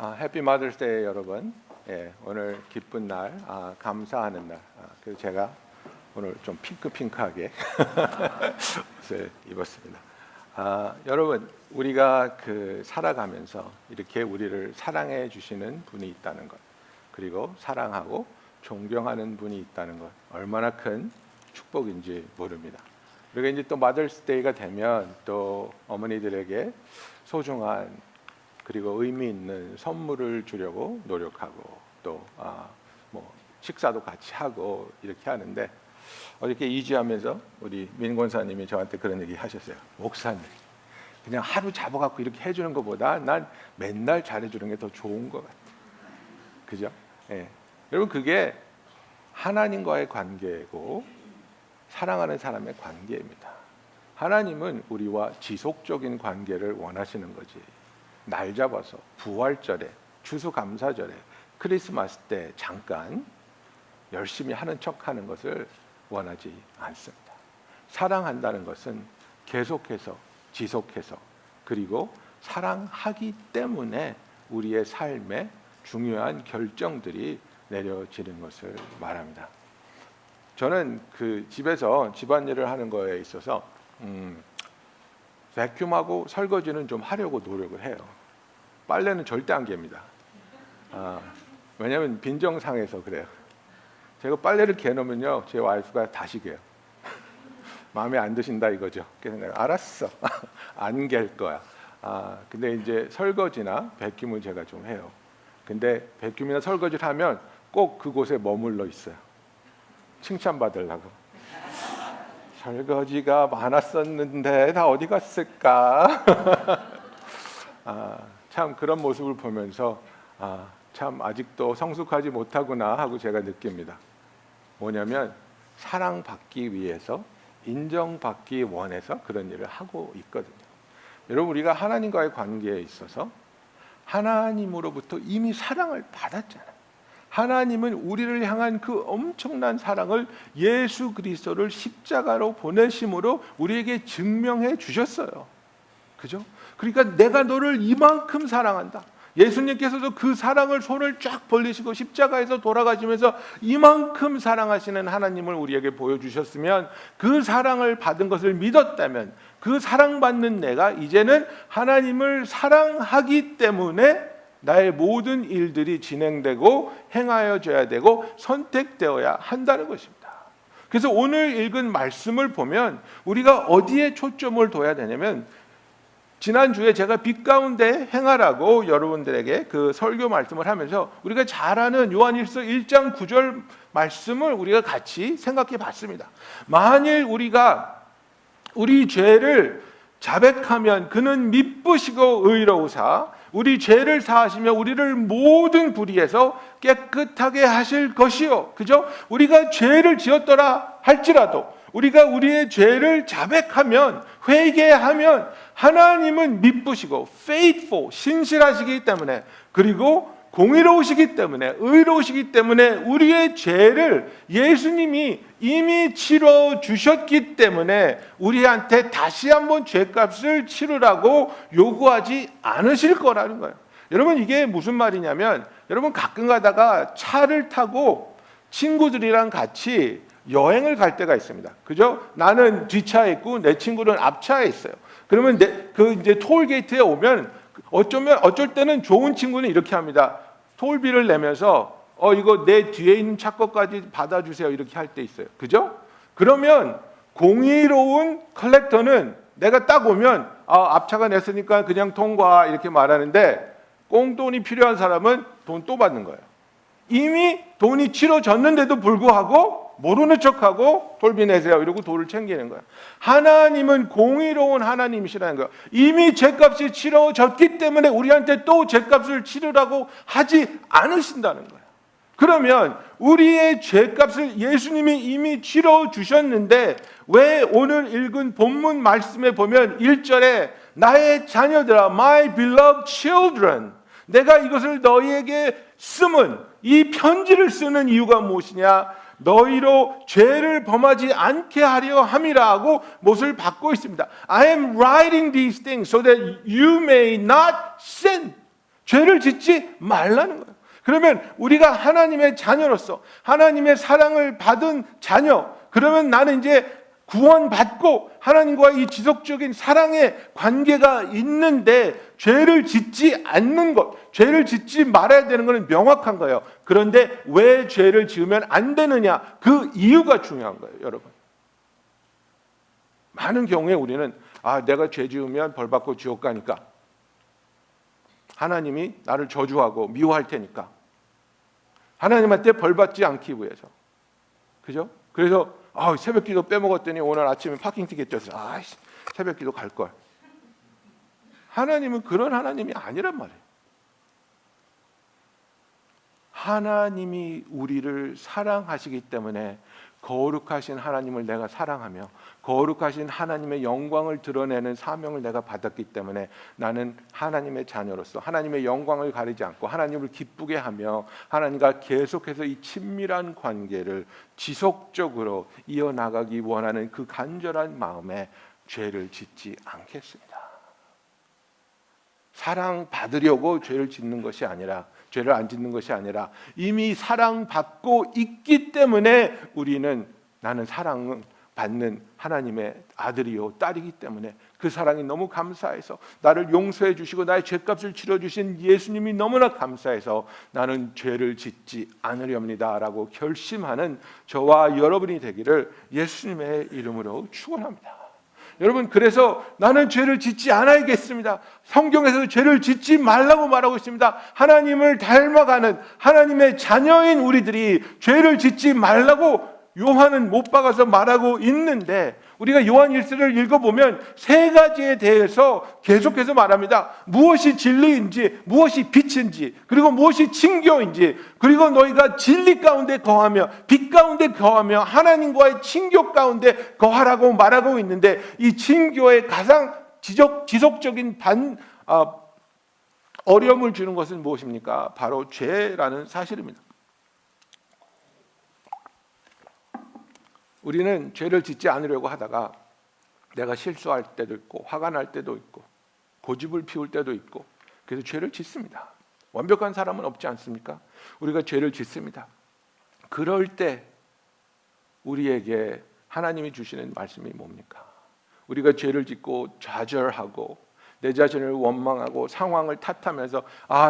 해피 마더스데이 여러분. 오늘 기쁜 날, 감사하는 날. 그래서 제가 오늘 좀 핑크하게 옷을 입었습니다. 여러분, 우리가 살아가면서 이렇게 우리를 사랑해 주시는 분이 있다는 것, 그리고 사랑하고 존경하는 분이 있다는 것, 얼마나 큰 축복인지 모릅니다. 그리고 이제 또 마더스데이가 되면 또 어머니들에게 소중한 그리고 의미 있는 선물을 주려고 노력하고 또 식사도 같이 하고 이렇게 하는데, 어저께 이지하면서 우리 민 권사님이 저한테 그런 얘기 하셨어요. 목사님, 그냥 하루 잡아갖고 이렇게 해주는 것보다 난 맨날 잘해주는 게 더 좋은 것 같아. 그죠? 여러분, 그게 하나님과의 관계고 사랑하는 사람의 관계입니다. 하나님은 우리와 지속적인 관계를 원하시는 거지, 날 잡아서 부활절에, 추수감사절에, 크리스마스 때 잠깐 열심히 하는 척하는 것을 원하지 않습니다. 사랑한다는 것은 계속해서, 지속해서, 그리고 사랑하기 때문에 우리의 삶에 중요한 결정들이 내려지는 것을 말합니다. 저는 집에서 집안일을 하는 거에 있어서 베큐um하고 설거지는 좀 하려고 노력을 해요. 빨래는 절대 안 개입니다. 왜냐하면 빈정상해서 그래요. 제가 빨래를 개놓으면요, 제 와이프가 다시 개요. 마음에 안 드신다 이거죠. 그래서 알았어, 안 갤 거야. 근데 이제 설거지나 베큐um은 제가 좀 해요. 근데 베큐um이나 설거지를 하면 꼭 그곳에 머물러 있어요. 칭찬받으려고. 설거지가 많았었는데 다 어디 갔을까? 참 그런 모습을 보면서 참 아직도 성숙하지 못하구나 하고 제가 느낍니다. 뭐냐면 사랑받기 위해서, 인정받기 원해서 그런 일을 하고 있거든요. 여러분, 우리가 하나님과의 관계에 있어서 하나님으로부터 이미 사랑을 받았잖아요. 하나님은 우리를 향한 그 엄청난 사랑을 예수 그리스도를 십자가로 보내심으로 우리에게 증명해 주셨어요. 그죠? 그러니까 내가 너를 이만큼 사랑한다. 예수님께서도 그 사랑을 손을 쫙 벌리시고 십자가에서 돌아가시면서 이만큼 사랑하시는 하나님을 우리에게 보여주셨으면, 그 사랑을 받은 것을 믿었다면, 그 사랑받는 내가 이제는 하나님을 사랑하기 때문에 나의 모든 일들이 진행되고 행하여져야 되고 선택되어야 한다는 것입니다. 그래서 오늘 읽은 말씀을 보면 우리가 어디에 초점을 둬야 되냐면, 지난주에 제가 빛 가운데 행하라고 여러분들에게 그 설교 말씀을 하면서 우리가 잘 아는 요한일서 1장 9절 말씀을 우리가 같이 생각해 봤습니다. 만일 우리가 우리 죄를 자백하면 그는 미쁘시고 의로우사 우리 죄를 사하시며 우리를 모든 불의에서 깨끗하게 하실 것이요. 그죠? 우리가 죄를 지었더라 할지라도 우리가 우리의 죄를 자백하면, 회개하면 하나님은 미쁘시고 faithful, 신실하시기 때문에, 그리고 공의로우시기 때문에, 의로우시기 때문에 우리의 죄를 예수님이 이미 치러 주셨기 때문에 우리한테 다시 한번 죄값을 치르라고 요구하지 않으실 거라는 거예요. 여러분, 이게 무슨 말이냐면, 여러분 가끔 가다가 차를 타고 친구들이랑 같이 여행을 갈 때가 있습니다. 그죠? 나는 뒷차에 있고 내 친구는 앞차에 있어요. 그러면 이제 톨게이트에 오면 어쩔 때는 좋은 친구는 이렇게 합니다. 톨비를 내면서 이거 내 뒤에 있는 차 것까지 받아주세요, 이렇게 할 때 있어요. 그죠? 그러면 공의로운 컬렉터는 내가 딱 오면 앞차가 냈으니까 그냥 통과 이렇게 말하는데, 꽁돈이 필요한 사람은 돈 또 받는 거예요. 이미 돈이 치러졌는데도 불구하고 모르는 척하고 톨비 내세요 이러고 돈을 챙기는 거예요. 하나님은 공의로운 하나님이시라는 거예요. 이미 죄값이 치러졌기 때문에 우리한테 또 죄값을 치르라고 하지 않으신다는 거예요. 그러면 우리의 죄값을 예수님이 이미 치러주셨는데 왜 오늘 읽은 본문 말씀에 보면 1절에 나의 자녀들아, my beloved children, 내가 이것을 너희에게 쓰면, 이 편지를 쓰는 이유가 무엇이냐? 너희로 죄를 범하지 않게 하려 함이라고 못을 받고 있습니다. I am writing these things so that you may not sin. 죄를 짓지 말라는 거예요. 그러면 우리가 하나님의 자녀로서 하나님의 사랑을 받은 자녀, 그러면 나는 이제 구원받고 하나님과 이 지속적인 사랑의 관계가 있는데 죄를 짓지 않는 것, 죄를 짓지 말아야 되는 것은 명확한 거예요. 그런데 왜 죄를 지으면 안 되느냐? 그 이유가 중요한 거예요, 여러분. 많은 경우에 우리는 내가 죄 지으면 벌 받고 지옥 가니까, 하나님이 나를 저주하고 미워할 테니까, 하나님한테 벌 받지 않기 위해서, 그죠? 그래서 새벽기도 빼먹었더니 오늘 아침에 파킹 티켓 줬어. 새벽기도 갈 걸. 하나님은 그런 하나님이 아니란 말이에요. 하나님이 우리를 사랑하시기 때문에 거룩하신 하나님을 내가 사랑하며 거룩하신 하나님의 영광을 드러내는 사명을 내가 받았기 때문에 나는 하나님의 자녀로서 하나님의 영광을 가리지 않고 하나님을 기쁘게 하며 하나님과 계속해서 이 친밀한 관계를 지속적으로 이어나가기 원하는 그 간절한 마음에 죄를 짓지 않겠습니다. 사랑받으려고 죄를 짓는 것이 아니라, 죄를 안 짓는 것이 아니라 이미 사랑받고 있기 때문에 나는 사랑을 받는 하나님의 아들이요 딸이기 때문에 그 사랑이 너무 감사해서 나를 용서해 주시고 나의 죄값을 치러주신 예수님이 너무나 감사해서 나는 죄를 짓지 않으렵니다라고 결심하는 저와 여러분이 되기를 예수님의 이름으로 축원합니다. 여러분, 그래서 나는 죄를 짓지 않아야겠습니다. 성경에서 죄를 짓지 말라고 말하고 있습니다. 하나님을 닮아가는 하나님의 자녀인 우리들이 죄를 짓지 말라고 요한은 못 박아서 말하고 있는데, 우리가 요한 1서를 읽어보면 세 가지에 대해서 계속해서 말합니다. 무엇이 진리인지, 무엇이 빛인지, 그리고 무엇이 친교인지, 그리고 너희가 진리 가운데 거하며 빛 가운데 거하며 하나님과의 친교 가운데 거하라고 말하고 있는데, 이 친교의 가장 지속적인 어려움을 주는 것은 무엇입니까? 바로 죄라는 사실입니다. 우리는 죄를 짓지 않으려고 하다가 내가 실수할 때도 있고 화가 날 때도 있고 고집을 피울 때도 있고, 그래서 죄를 짓습니다. 완벽한 사람은 없지 않습니까? 우리가 죄를 짓습니다. 그럴 때 우리에게 하나님이 주시는 말씀이 뭡니까? 우리가 죄를 짓고 좌절하고 내 자신을 원망하고 상황을 탓하면서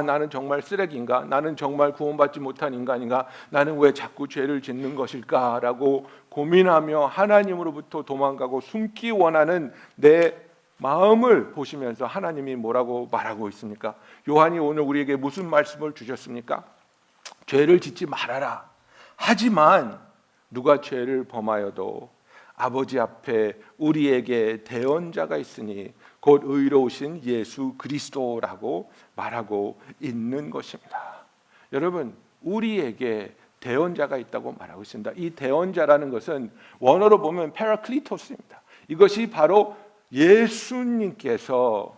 나는 정말 쓰레기인가? 나는 정말 구원받지 못한 인간인가? 나는 왜 자꾸 죄를 짓는 것일까? 라고 고민하며 하나님으로부터 도망가고 숨기 원하는 내 마음을 보시면서 하나님이 뭐라고 말하고 있습니까? 요한이 오늘 우리에게 무슨 말씀을 주셨습니까? 죄를 짓지 말아라. 하지만 누가 죄를 범하여도 아버지 앞에 우리에게 대언자가 있으니 곧 의로우신 예수 그리스도라고 말하고 있는 것입니다. 여러분, 우리에게 대언자가 있다고 말하고 있습니다. 이 대언자라는 것은 원어로 보면 파라클리토스입니다. 이것이 바로 예수님께서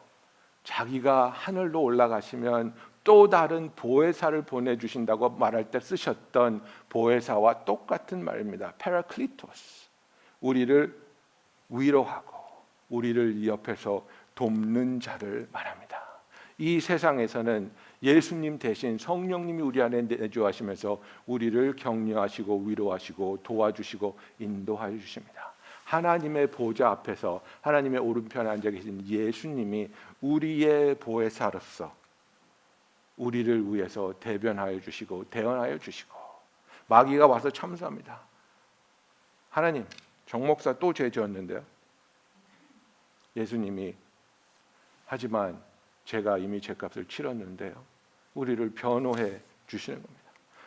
자기가 하늘로 올라가시면 또 다른 보혜사를 보내주신다고 말할 때 쓰셨던 보혜사와 똑같은 말입니다. 파라클리토스. 우리를 위로하고 우리를 옆에서 돕는 자를 말합니다. 이 세상에서는 예수님 대신 성령님이 우리 안에 내주하시면서 우리를 격려하시고 위로하시고 도와주시고 인도하여 주십니다. 하나님의 보좌 앞에서 하나님의 오른편에 앉아 계신 예수님이 우리의 보혜사로서 우리를 위해서 대변하여 주시고 대언하여 주시고, 마귀가 와서 참수합니다. 하나님, 정 목사 또 죄 지었는데요. 예수님이 하지만 제가 이미 죄값을 치렀는데요. 우리를 변호해 주시는 겁니다.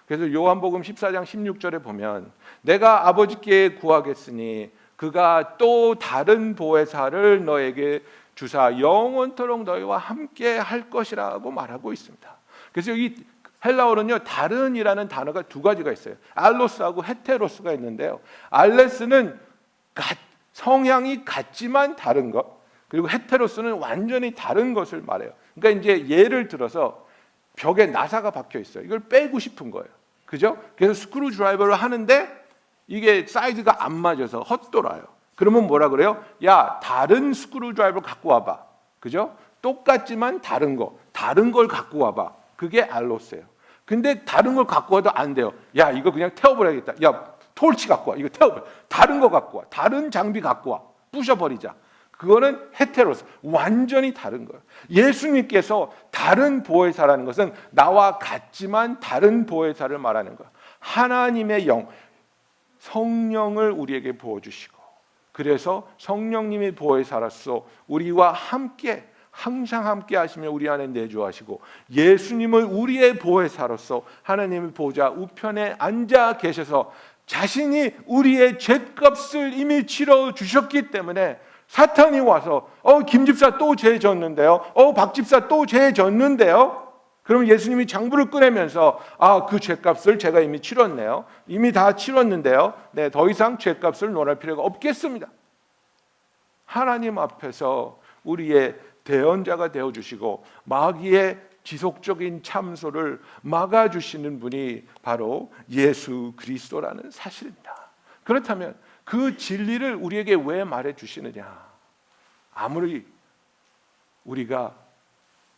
그래서 요한복음 14장 16절에 보면 내가 아버지께 구하겠으니 그가 또 다른 보혜사를 너에게 주사 영원토록 너희와 함께 할 것이라고 말하고 있습니다. 그래서 여기 헬라어는요, 다른이라는 단어가 두 가지가 있어요. 알로스하고 헤테로스가 있는데요. 알레스는 성향이 같지만 다른 것, 그리고 헤테로스는 완전히 다른 것을 말해요. 그러니까 이제 예를 들어서 벽에 나사가 박혀 있어요. 이걸 빼고 싶은 거예요. 그죠? 그래서 스크루 드라이버를 하는데 이게 사이즈가 안 맞아서 헛돌아요. 그러면 뭐라 그래요? 야, 다른 스크루 드라이버 갖고 와봐. 그죠? 똑같지만 다른 거. 다른 걸 갖고 와봐. 그게 알로스예요. 근데 다른 걸 갖고 와도 안 돼요. 야, 이거 그냥 태워버려야겠다. 야, 톨치 갖고 와. 이거 태워버려. 다른 거 갖고 와. 다른 장비 갖고 와. 부셔버리자. 그거는 헤테로스, 완전히 다른 거예요. 예수님께서 다른 보혜사라는 것은 나와 같지만 다른 보혜사를 말하는 거예요. 하나님의 영, 성령을 우리에게 부어주시고, 그래서 성령님의 보혜사로서 우리와 함께, 항상 함께 하시며 우리 안에 내주하시고, 예수님을 우리의 보혜사로서 하나님의 보좌 우편에 앉아 계셔서 자신이 우리의 죗값을 이미 치러 주셨기 때문에 사탄이 와서 김 집사 또 죄 졌는데요. 박 집사 또 죄 졌는데요. 그럼 예수님이 장부를 꺼내면서 그 죗값을 제가 이미 치렀네요. 이미 다 치렀는데요. 네, 더 이상 죗값을 논할 필요가 없겠습니다. 하나님 앞에서 우리의 대언자가 되어주시고 마귀의 지속적인 참소를 막아주시는 분이 바로 예수 그리스도라는 사실입니다. 그렇다면 그 진리를 우리에게 왜 말해주시느냐? 아무리 우리가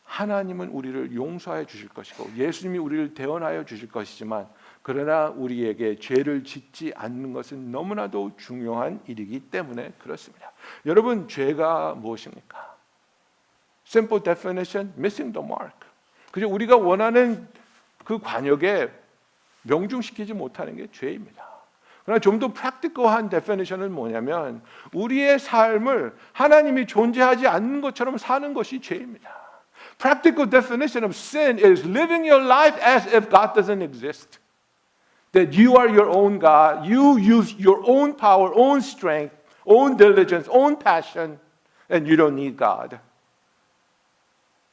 하나님은 우리를 용서해 주실 것이고 예수님이 우리를 대언하여 주실 것이지만, 그러나 우리에게 죄를 짓지 않는 것은 너무나도 중요한 일이기 때문에 그렇습니다. 여러분, 죄가 무엇입니까? Simple definition, missing the mark. 그저 우리가 원하는 그 관역에 명중시키지 못하는 게 죄입니다. 그러나 좀 더 프랙티컬한 데피니션은 뭐냐면 우리의 삶을 하나님이 존재하지 않는 것처럼 사는 것이 죄입니다. Practical definition of sin is living your life as if God doesn't exist. That you are your own God, you use your own power, own strength, own diligence, own passion, and you don't need God.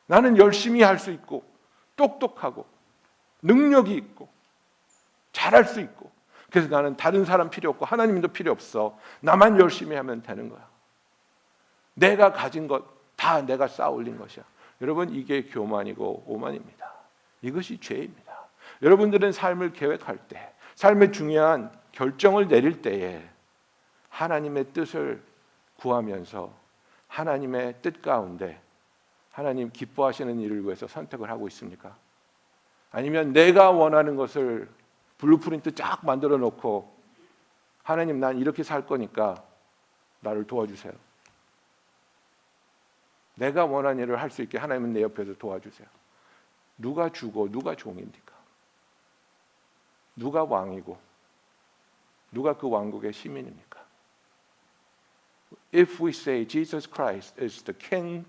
나는 열심히 할 수 있고 똑똑하고 능력이 있고 잘할 수 있고, 그래서 나는 다른 사람 필요 없고 하나님도 필요 없어. 나만 열심히 하면 되는 거야. 내가 가진 것 다 내가 쌓아 올린 것이야. 여러분, 이게 교만이고 오만입니다. 이것이 죄입니다. 여러분들은 삶을 계획할 때, 삶의 중요한 결정을 내릴 때에 하나님의 뜻을 구하면서 하나님의 뜻 가운데 하나님 기뻐하시는 일을 위해서 선택을 하고 있습니까? 아니면 내가 원하는 것을 블루프린트 쫙 만들어 놓고 하나님, 난 이렇게 살 거니까 나를 도와주세요. 내가 원하는 일을 할 수 있게 하나님은 내 옆에서 도와주세요. 누가 주고 누가 종입니까? 누가 왕이고 누가 그 왕국의 시민입니까? If we say Jesus Christ is the King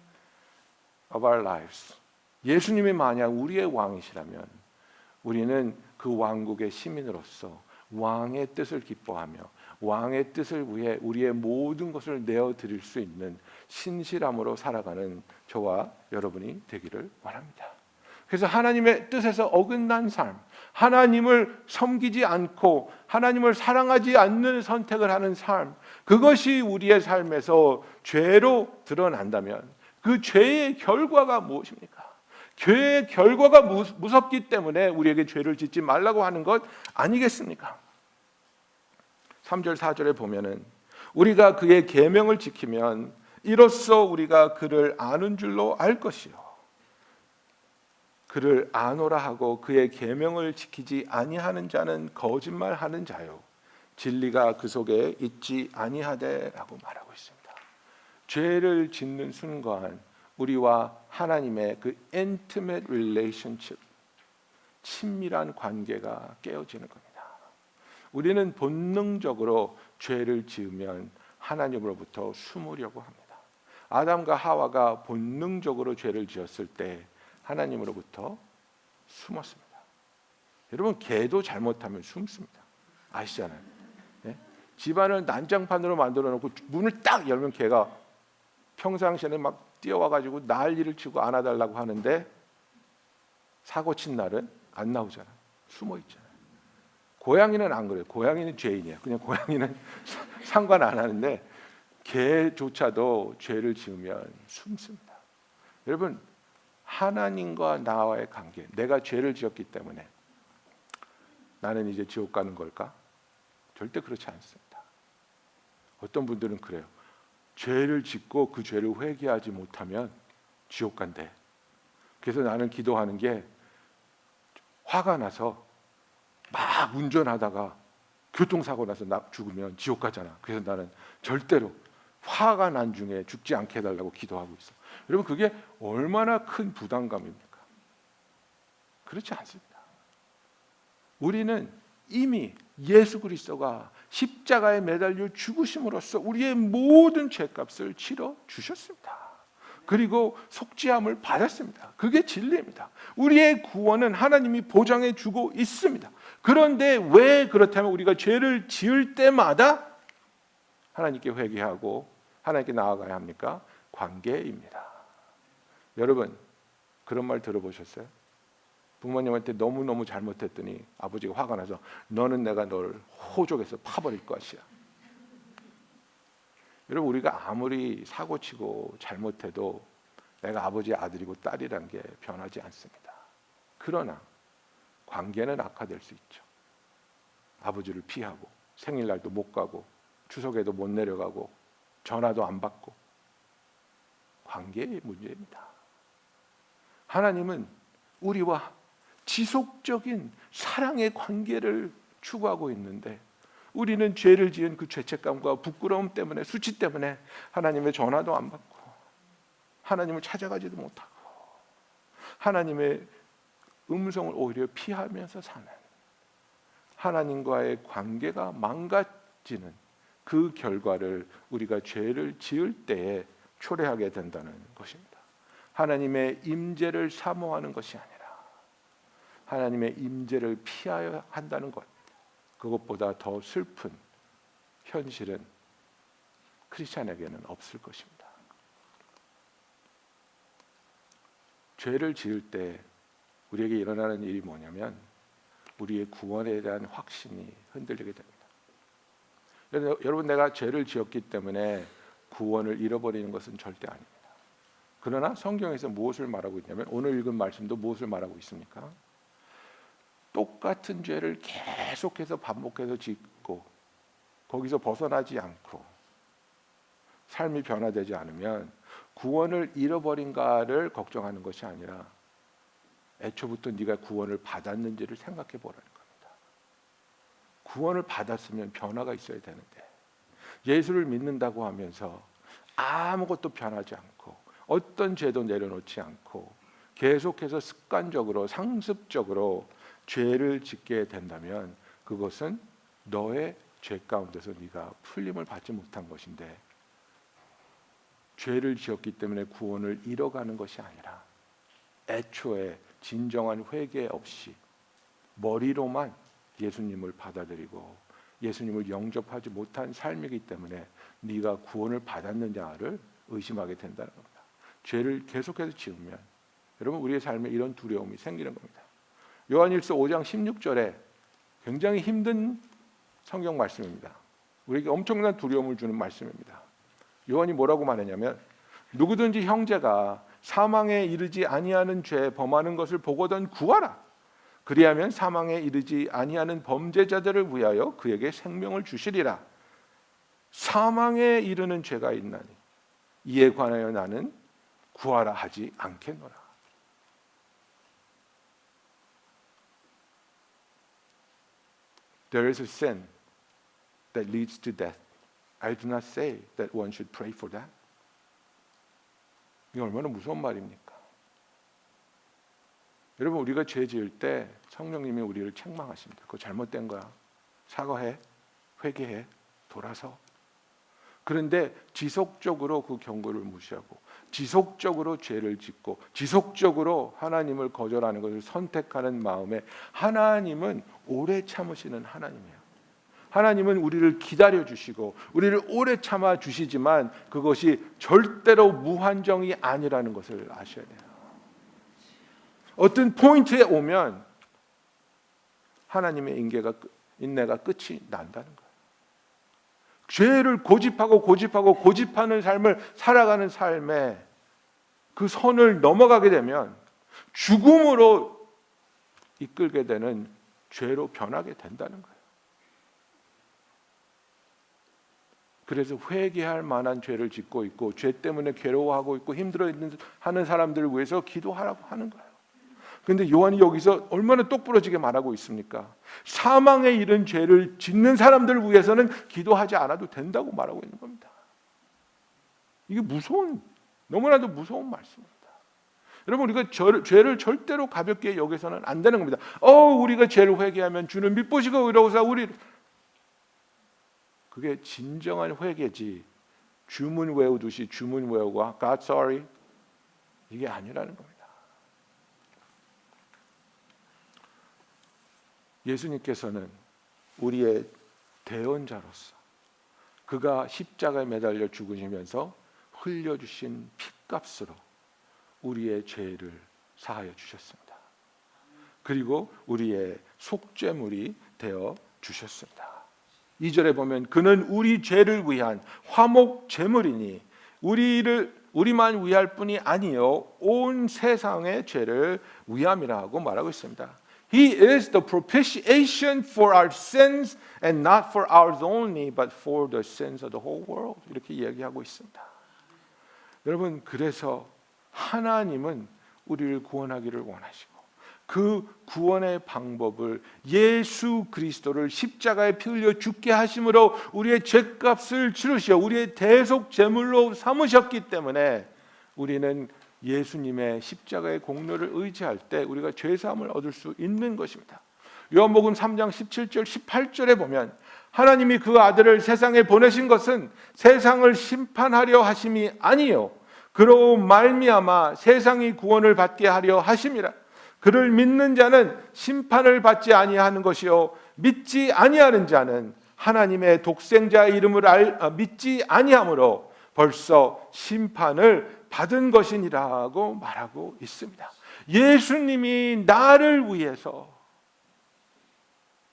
of our lives, 예수님이 만약 우리의 왕이시라면 우리는 그 왕국의 시민으로서 왕의 뜻을 기뻐하며 왕의 뜻을 위해 우리의 모든 것을 내어드릴 수 있는 신실함으로 살아가는 저와 여러분이 되기를 원합니다. 그래서 하나님의 뜻에서 어긋난 삶, 하나님을 섬기지 않고 하나님을 사랑하지 않는 선택을 하는 삶, 그것이 우리의 삶에서 죄로 드러난다면 그 죄의 결과가 무엇입니까? 죄의 결과가 무섭기 때문에 우리에게 죄를 짓지 말라고 하는 것 아니겠습니까? 3절 4절에 보면은 우리가 그의 계명을 지키면 이로써 우리가 그를 아는 줄로 알 것이요, 그를 아노라 하고 그의 계명을 지키지 아니하는 자는 거짓말하는 자요, 진리가 그 속에 있지 아니하되라고 말하고 있습니다. 죄를 짓는 순간 우리와 하나님의 그 intimate relationship, 친밀한 관계가 깨어지는 겁니다. 우리는 본능적으로 죄를 지으면 하나님으로부터 숨으려고 합니다. 아담과 하와가 본능적으로 죄를 지었을 때 하나님으로부터 숨었습니다. 여러분, 개도 잘못하면 숨습니다. 아시잖아요. 네? 집안을 난장판으로 만들어 놓고 문을 딱 열면 개가 평상시에는 막 뛰어와가지고 난리를 치고 안아달라고 하는데 사고 친 날은 안 나오잖아요. 숨어 있잖아요. 고양이는 안 그래요. 고양이는 죄인이야. 그냥 고양이는 상관 안 하는데 개조차도 죄를 지으면 숨습니다. 여러분, 하나님과 나와의 관계, 내가 죄를 지었기 때문에 나는 이제 지옥 가는 걸까? 절대 그렇지 않습니다. 어떤 분들은 그래요. 죄를 짓고 그 죄를 회개하지 못하면 지옥 간대. 그래서 나는 기도하는 게 화가 나서 막 운전하다가 교통사고 나서 나 죽으면 지옥 가잖아. 그래서 나는 절대로 화가 난 중에 죽지 않게 해달라고 기도하고 있어. 여러분, 그게 얼마나 큰 부담감입니까? 그렇지 않습니다. 우리는 이미 예수 그리스도가 십자가에 매달려 죽으심으로써 우리의 모든 죄값을 치러 주셨습니다. 그리고 속죄함을 받았습니다. 그게 진리입니다. 우리의 구원은 하나님이 보장해 주고 있습니다. 그런데 왜 그렇다면 우리가 죄를 지을 때마다 하나님께 회개하고 하나님께 나아가야 합니까? 관계입니다. 여러분, 그런 말 들어보셨어요? 부모님한테 너무너무 잘못했더니 아버지가 화가 나서 너는 내가 널 호적에서 파버릴 것이야. 여러분, 우리가 아무리 사고치고 잘못해도 내가 아버지의 아들이고 딸이란 게 변하지 않습니다. 그러나 관계는 악화될 수 있죠. 아버지를 피하고 생일날도 못 가고 추석에도 못 내려가고 전화도 안 받고 관계의 문제입니다. 하나님은 우리와 지속적인 사랑의 관계를 추구하고 있는데 우리는 죄를 지은 그 죄책감과 부끄러움 때문에, 수치 때문에 하나님의 전화도 안 받고 하나님을 찾아가지도 못하고 하나님의 음성을 오히려 피하면서 사는, 하나님과의 관계가 망가지는 그 결과를 우리가 죄를 지을 때에 초래하게 된다는 것입니다. 하나님의 임재를 사모하는 것이 아니라 하나님의 임재를 피하여 한다는 것, 그것보다 더 슬픈 현실은 크리스찬에게는 없을 것입니다. 죄를 지을 때 우리에게 일어나는 일이 뭐냐면 우리의 구원에 대한 확신이 흔들리게 됩니다. 여러분, 내가 죄를 지었기 때문에 구원을 잃어버리는 것은 절대 아닙니다. 그러나 성경에서 무엇을 말하고 있냐면 오늘 읽은 말씀도 무엇을 말하고 있습니까? 똑같은 죄를 계속해서 반복해서 짓고 거기서 벗어나지 않고 삶이 변화되지 않으면 구원을 잃어버린가를 걱정하는 것이 아니라 애초부터 네가 구원을 받았는지를 생각해 보라는 겁니다. 구원을 받았으면 변화가 있어야 되는데 예수를 믿는다고 하면서 아무것도 변하지 않고 어떤 죄도 내려놓지 않고 계속해서 습관적으로 상습적으로 죄를 짓게 된다면 그것은 너의 죄 가운데서 네가 풀림을 받지 못한 것인데, 죄를 지었기 때문에 구원을 잃어가는 것이 아니라 애초에 진정한 회개 없이 머리로만 예수님을 받아들이고 예수님을 영접하지 못한 삶이기 때문에 네가 구원을 받았느냐를 의심하게 된다는 겁니다. 죄를 계속해서 지으면 여러분, 우리의 삶에 이런 두려움이 생기는 겁니다. 요한일서 5장 16절에 굉장히 힘든 성경 말씀입니다. 우리에게 엄청난 두려움을 주는 말씀입니다. 요한이 뭐라고 말하냐면 누구든지 형제가 사망에 이르지 아니하는 죄 범하는 것을 보거든 구하라. 그리하면 사망에 이르지 아니하는 범죄자들을 위하여 그에게 생명을 주시리라. 사망에 이르는 죄가 있나니 이에 관하여 나는 구하라 하지 않겠노라. There is a sin that leads to death. I do not say that one should pray for that. 이게 얼마나 무서운 말입니까? 여러분, 우리가 죄 지을 때 성령님이 우리를 책망하십니다. 그거 잘못된 거야. 사과해, 회개해, 돌아서. 그런데 지속적으로 그 경고를 무시하고 지속적으로 죄를 짓고 지속적으로 하나님을 거절하는 것을 선택하는 마음에, 하나님은 오래 참으시는 하나님이에요. 하나님은 우리를 기다려 주시고 우리를 오래 참아 주시지만 그것이 절대로 무한정이 아니라는 것을 아셔야 돼요. 어떤 포인트에 오면 하나님의 인내가 끝이 난다는 거예요. 죄를 고집하는 삶을 살아가는 삶에 그 선을 넘어가게 되면 죽음으로 이끌게 되는 죄로 변하게 된다는 거예요. 그래서 회개할 만한 죄를 짓고 있고 죄 때문에 괴로워하고 있고 힘들어하는 사람들을 위해서 기도하라고 하는 거예요. 그런데 요한이 여기서 얼마나 똑부러지게 말하고 있습니까? 사망에 이른 죄를 짓는 사람들을 위해서는 기도하지 않아도 된다고 말하고 있는 겁니다. 이게 너무나도 무서운 말씀입니다. 여러분, 우리가 죄를 절대로 가볍게 여기서는 안 되는 겁니다. 우리가 죄를 회개하면 주는 미쁘시고 의로우사 그게 진정한 회개지. 주문 외우듯이 주문 외우고 God sorry 이게 아니라는 겁니다. 예수님께서는 우리의 대언자로서 그가 십자가에 매달려 죽으시면서 흘려주신 핏값으로 우리의 죄를 사하여 주셨습니다. 그리고 우리의 속죄물이 되어 주셨습니다. 2절에 보면 그는 우리 죄를 위한 화목 제물이니 우리만 위할 뿐이 아니요 온 세상의 죄를 위함이라고 말하고 있습니다. He is the propitiation for our sins and not for ours only but for the sins of the whole world. 이렇게 이야기하고 있습니다. 여러분, 그래서 하나님은 우리를 구원하기를 원하시고 그 구원의 방법을 예수 그리스도를 십자가에 피 흘려 죽게 하심으로 우리의 죄값을 치르시어 우리의 대속 제물로 삼으셨기 때문에 우리는 예수님의 십자가의 공로를 의지할 때 우리가 죄사함을 얻을 수 있는 것입니다. 요한복음 3장 17절 18절에 보면 하나님이 그 아들을 세상에 보내신 것은 세상을 심판하려 하심이 아니요 그로 말미암아 세상이 구원을 받게 하려 하심이라. 그를 믿는 자는 심판을 받지 아니하는 것이요 믿지 아니하는 자는 하나님의 독생자의 이름을 믿지 아니하므로 벌써 심판을 받은 것이니라고 말하고 있습니다. 예수님이 나를 위해서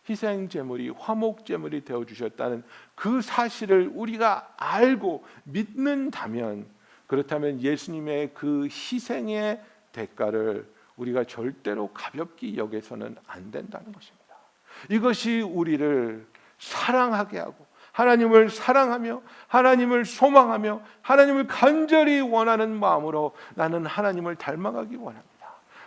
희생제물이 화목제물이 되어주셨다는 그 사실을 우리가 알고 믿는다면, 그렇다면 예수님의 그 희생의 대가를 우리가 절대로 가볍게 여겨서는 안 된다는 것입니다. 이것이 우리를 사랑하게 하고 하나님을 사랑하며 하나님을 소망하며 하나님을 간절히 원하는 마음으로 나는 하나님을 닮아가기 원합니다.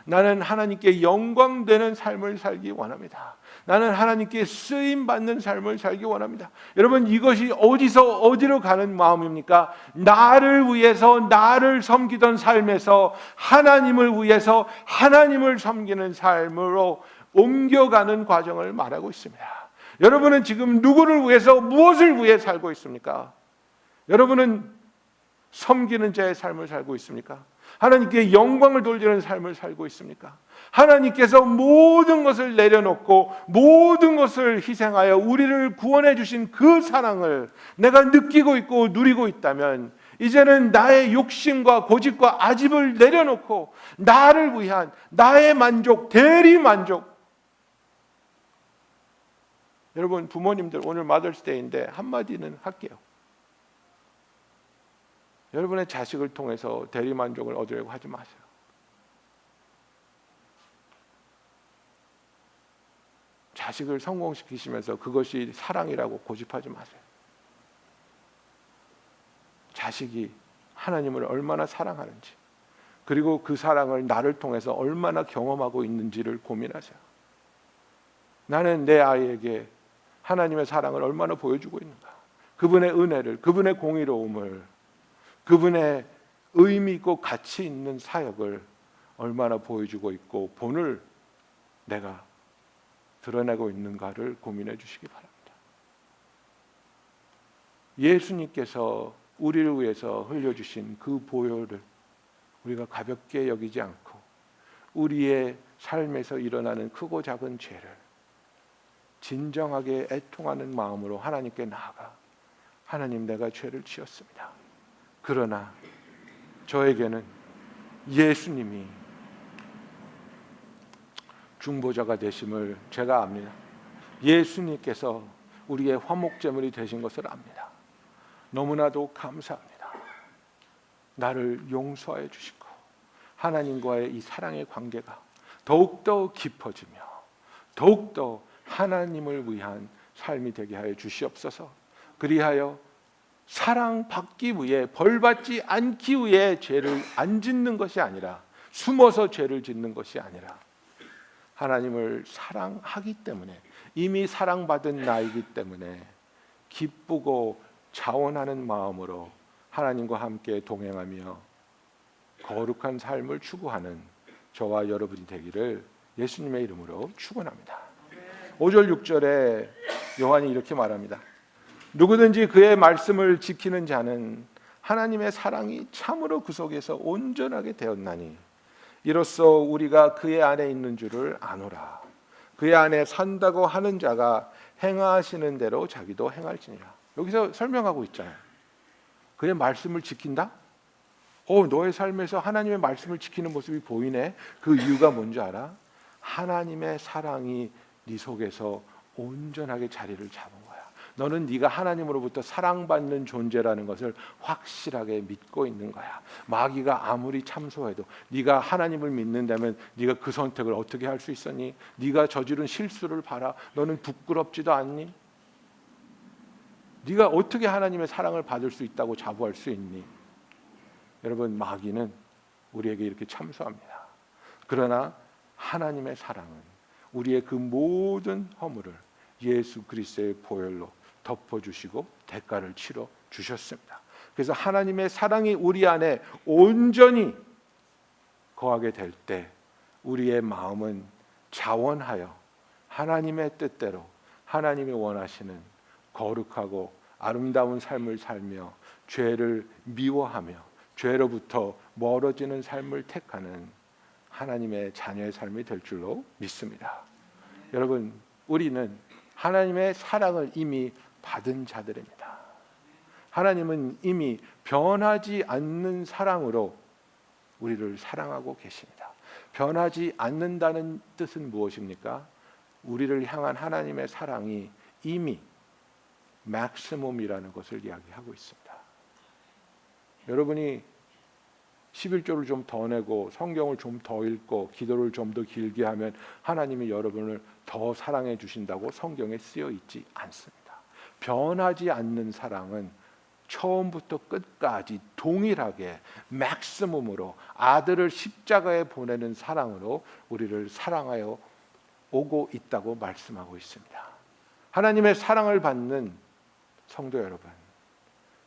나는 하나님께 영광되는 삶을 살기 원합니다. 나는 하나님께 쓰임받는 삶을 살기 원합니다. 여러분, 이것이 어디로 가는 마음입니까? 나를 위해서 나를 섬기던 삶에서 하나님을 위해서 하나님을 섬기는 삶으로 옮겨가는 과정을 말하고 있습니다. 여러분은 지금 누구를 위해서 무엇을 위해 살고 있습니까? 여러분은 섬기는 자의 삶을 살고 있습니까? 하나님께 영광을 돌리는 삶을 살고 있습니까? 하나님께서 모든 것을 내려놓고 모든 것을 희생하여 우리를 구원해 주신 그 사랑을 내가 느끼고 있고 누리고 있다면 이제는 나의 욕심과 고집과 아집을 내려놓고 나를 위한 나의 만족, 대리 만족. 여러분, 부모님들 오늘 마더스데이인데 한마디는 할게요. 여러분의 자식을 통해서 대리만족을 얻으려고 하지 마세요. 자식을 성공시키시면서 그것이 사랑이라고 고집하지 마세요. 자식이 하나님을 얼마나 사랑하는지, 그리고 그 사랑을 나를 통해서 얼마나 경험하고 있는지를 고민하세요. 나는 내 아이에게 하나님의 사랑을 얼마나 보여주고 있는가, 그분의 은혜를, 그분의 공의로움을, 그분의 의미 있고 가치 있는 사역을 얼마나 보여주고 있고 본을 내가 드러내고 있는가를 고민해 주시기 바랍니다. 예수님께서 우리를 위해서 흘려주신 그 보혈을 우리가 가볍게 여기지 않고 우리의 삶에서 일어나는 크고 작은 죄를 진정하게 애통하는 마음으로 하나님께 나아가, 하나님, 내가 죄를 지었습니다. 그러나 저에게는 예수님이 중보자가 되심을 제가 압니다. 예수님께서 우리의 화목제물이 되신 것을 압니다. 너무나도 감사합니다. 나를 용서해 주시고 하나님과의 이 사랑의 관계가 더욱더 깊어지며 더욱더 하나님을 위한 삶이 되게 하여 주시옵소서. 그리하여 사랑받기 위해, 벌받지 않기 위해 죄를 안 짓는 것이 아니라, 숨어서 죄를 짓는 것이 아니라 하나님을 사랑하기 때문에, 이미 사랑받은 나이기 때문에 기쁘고 자원하는 마음으로 하나님과 함께 동행하며 거룩한 삶을 추구하는 저와 여러분이 되기를 예수님의 이름으로 축원합니다. 5절 6절에 요한이 이렇게 말합니다. 누구든지 그의 말씀을 지키는 자는 하나님의 사랑이 참으로 그 속에서 온전하게 되었나니 이로써 우리가 그의 안에 있는 줄을 아노라. 그의 안에 산다고 하는 자가 행하시는 대로 자기도 행할지니라. 여기서 설명하고 있잖아요. 그의 말씀을 지킨다? 너의 삶에서 하나님의 말씀을 지키는 모습이 보이네. 그 이유가 뭔지 알아? 하나님의 사랑이 네 속에서 온전하게 자리를 잡은 거야. 너는 네가 하나님으로부터 사랑받는 존재라는 것을 확실하게 믿고 있는 거야. 마귀가 아무리 참소해도 네가 하나님을 믿는다면 네가 그 선택을 어떻게 할 수 있었니? 네가 저지른 실수를 봐라. 너는 부끄럽지도 않니? 네가 어떻게 하나님의 사랑을 받을 수 있다고 자부할 수 있니? 여러분, 마귀는 우리에게 이렇게 참소합니다. 그러나 하나님의 사랑은 우리의 그 모든 허물을 예수 그리스도의 보혈로 덮어주시고 대가를 치러 주셨습니다. 그래서 하나님의 사랑이 우리 안에 온전히 거하게 될 때 우리의 마음은 자원하여 하나님의 뜻대로 하나님이 원하시는 거룩하고 아름다운 삶을 살며 죄를 미워하며 죄로부터 멀어지는 삶을 택하는 하나님의 자녀의 삶이 될 줄로 믿습니다. 여러분, 우리는 하나님의 사랑을 이미 받은 자들입니다. 하나님은 이미 변하지 않는 사랑으로 우리를 사랑하고 계십니다. 변하지 않는다는 뜻은 무엇입니까? 우리를 향한 하나님의 사랑이 이미 맥시멈이라는 것을 이야기하고 있습니다. 여러분이 11조를 좀 더 내고 성경을 좀 더 읽고 기도를 좀 더 길게 하면 하나님이 여러분을 더 사랑해 주신다고 성경에 쓰여 있지 않습니다. 변하지 않는 사랑은 처음부터 끝까지 동일하게 맥시멈으로 아들을 십자가에 보내는 사랑으로 우리를 사랑하여 오고 있다고 말씀하고 있습니다. 하나님의 사랑을 받는 성도 여러분,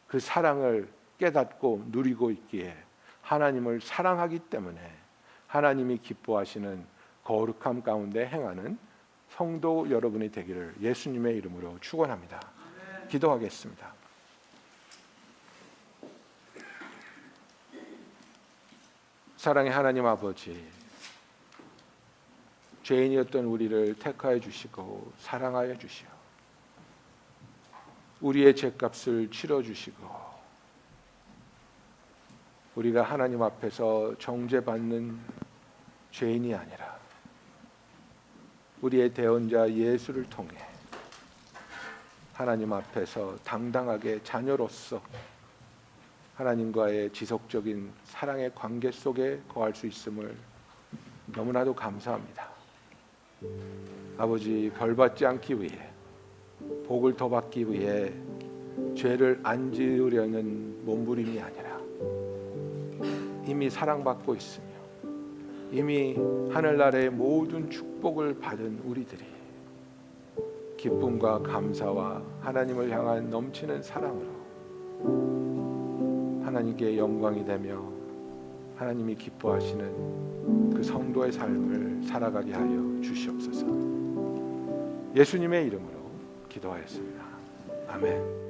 그 사랑을 깨닫고 누리고 있기에 하나님을 사랑하기 때문에 하나님이 기뻐하시는 거룩함 가운데 행하는 성도 여러분이 되기를 예수님의 이름으로 축원합니다. 기도하겠습니다. 사랑의 하나님 아버지, 죄인이었던 우리를 택하여 주시고 사랑하여 주시오. 우리의 죄값을 치러 주시고 우리가 하나님 앞에서 정죄받는 죄인이 아니라 우리의 대언자 예수를 통해 하나님 앞에서 당당하게 자녀로서 하나님과의 지속적인 사랑의 관계 속에 거할 수 있음을 너무나도 감사합니다. 아버지, 벌받지 않기 위해, 복을 더 받기 위해 죄를 안 지으려는 몸부림이 아니라 이미 사랑받고 있으며 이미 하늘나라의 모든 축복을 받은 우리들이 기쁨과 감사와 하나님을 향한 넘치는 사랑으로 하나님께 영광이 되며 하나님이 기뻐하시는 그 성도의 삶을 살아가게 하여 주시옵소서. 예수님의 이름으로 기도하였습니다. 아멘.